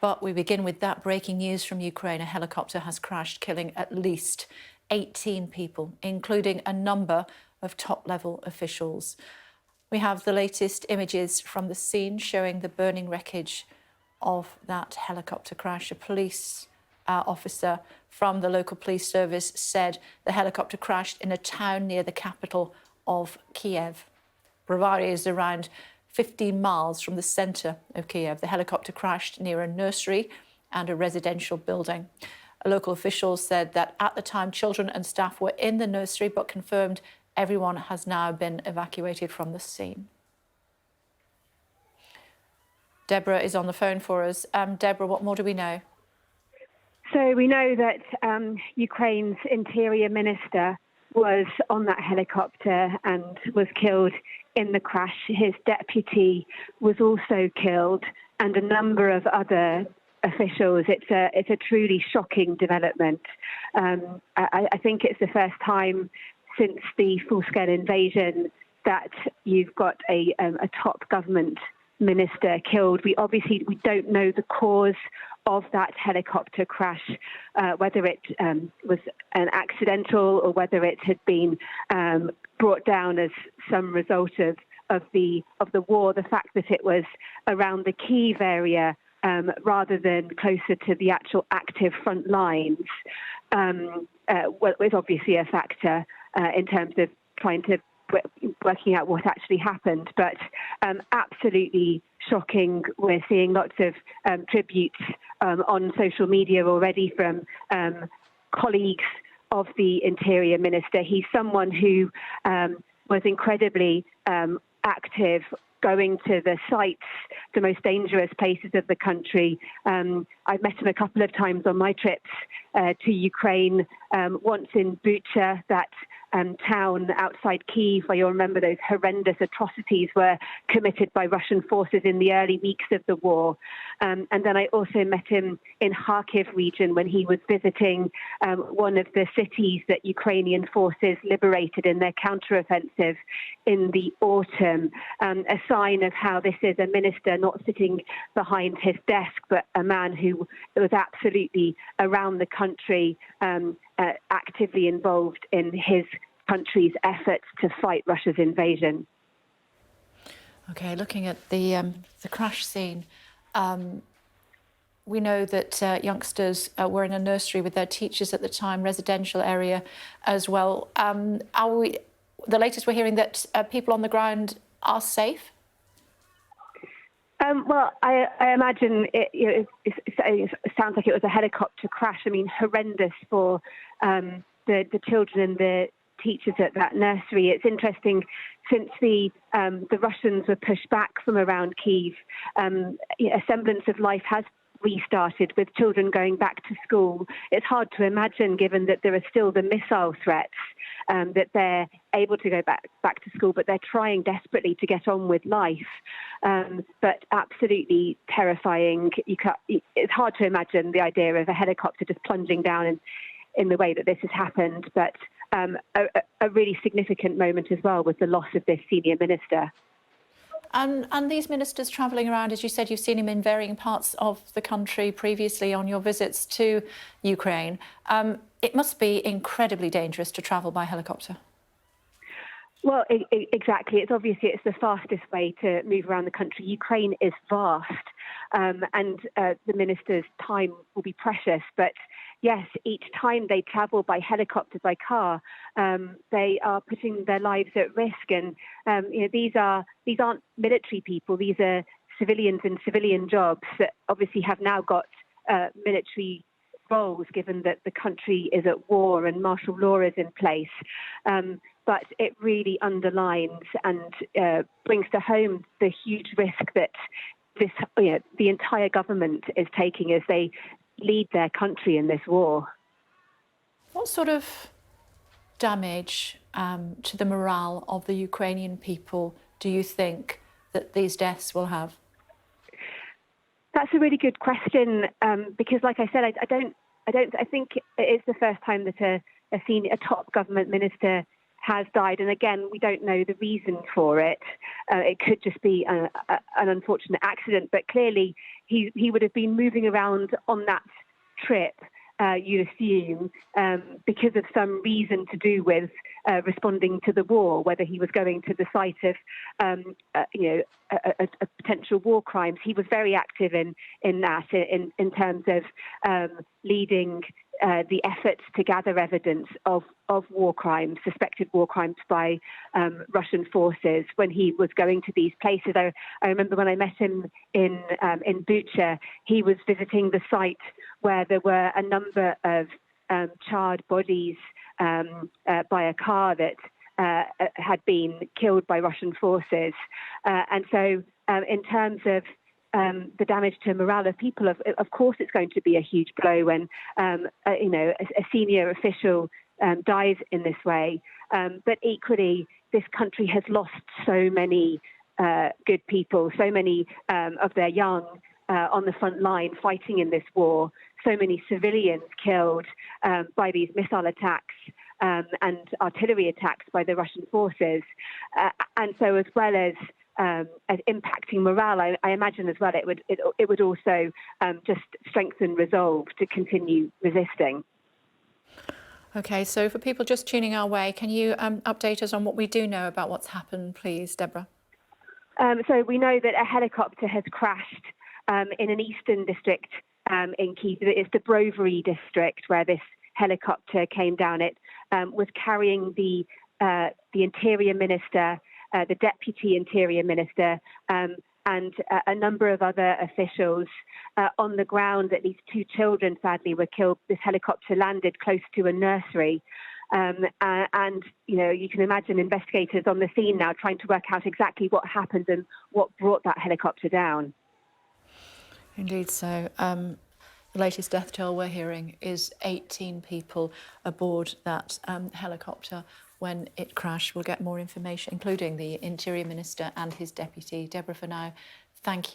But we begin with that breaking news from Ukraine. A helicopter has crashed, killing at least 18 people, including a number of top-level officials. We have the latest images from the scene showing the burning wreckage of that helicopter crash. A police officer from the local police service said the helicopter crashed in a town near the capital of Kyiv. Bravary is around 15 miles from the centre of Kyiv. The helicopter crashed near a nursery and a residential building. Local officials said that at the time children and staff were in the nursery, but confirmed everyone has now been evacuated from the scene. Deborah is on the phone for us. Deborah, what more do we know? So we know that Ukraine's interior minister was on that helicopter and was killed in the crash. His deputy was also killed, and a number of other officials. It's a truly shocking development. I think it's the first time since the full-scale invasion that you've got a top government minister killed. We don't know the cause of that helicopter crash, whether it was an accidental or whether it had been brought down as some result of the war. The fact that it was around the Kyiv area rather than closer to the actual active front lines was obviously a factor in terms of working out what actually happened, but absolutely shocking. We're seeing lots of tributes on social media already from colleagues of the Interior Minister. He's someone who was incredibly active, going to the sites, the most dangerous places of the country. I've met him a couple of times on my trips to Ukraine, once in Bucha, that town outside Kyiv, where you'll remember those horrendous atrocities were committed by Russian forces in the early weeks of the war. And then I also met him in Kharkiv region when he was visiting one of the cities that Ukrainian forces liberated in their counteroffensive in the autumn. A sign of how this is a minister not sitting behind his desk, but a man who was absolutely around the country, actively involved in his country's efforts to fight Russia's invasion. OK, looking at the crash scene, we know that youngsters were in a nursery with their teachers at the time, residential area as well. The latest we're hearing that people on the ground are safe? Well, I imagine it sounds like it was a helicopter crash. I mean, horrendous for the children and the teachers at that nursery. It's interesting, since the Russians were pushed back from around Kyiv, a semblance of life has restarted with children going back to school. It's hard to imagine, given that there are still the missile threats, that they're able to go back to school, but they're trying desperately to get on with life. But absolutely terrifying. It's hard to imagine the idea of a helicopter just plunging down in the way that this has happened, but a really significant moment as well with the loss of this senior minister. And these ministers travelling around, as you said, you've seen him in varying parts of the country previously on your visits to Ukraine. It must be incredibly dangerous to travel by helicopter. Well, exactly. It's the fastest way to move around the country. Ukraine is vast, and the minister's time will be precious. But yes, each time they travel by helicopter, by car, they are putting their lives at risk. And these aren't military people. These are civilians in civilian jobs that obviously have now got military roles, given that the country is at war and martial law is in place. But it really underlines and brings to home the huge risk that the entire government is taking as they lead their country in this war. What sort of damage to the morale of the Ukrainian people do you think that these deaths will have? That's a really good question, because, like I said, I think it is the first time that a top government minister has died, and again, we don't know the reason for it. It could just be an unfortunate accident, but clearly he would have been moving around on that trip, you'd assume, because of some reason to do with responding to the war, whether he was going to the site of, a potential war crimes. He was very active in that, in terms of leading the efforts to gather evidence of war crimes, suspected war crimes by Russian forces when he was going to these places. I remember when I met him in Bucha, he was visiting the site where there were a number of charred bodies by a car that had been killed by Russian forces. And so in terms of the damage to morale of people, of course it's going to be a huge blow when a senior official dies in this way. But equally, this country has lost so many good people, so many of their young on the front line fighting in this war, so many civilians killed by these missile attacks and artillery attacks by the Russian forces. And so as well as impacting morale, I imagine as well it would also just strengthen resolve to continue resisting. OK, so for people just tuning our way, can you update us on what we do know about what's happened, please, Deborah? So we know that a helicopter has crashed in an eastern district in Kyiv. It's the Brovary district where this helicopter came down. It was carrying the Interior Minister, the Deputy Interior Minister, and a number of other officials. On the ground, at least 2 children, sadly, were killed. This helicopter landed close to a nursery. And, you can imagine investigators on the scene now trying to work out exactly what happened and what brought that helicopter down. Indeed so. The latest death toll we're hearing is 18 people aboard that helicopter when it crashed. We'll get more information, including the Interior Minister and his deputy. Deborah, for now, thank you.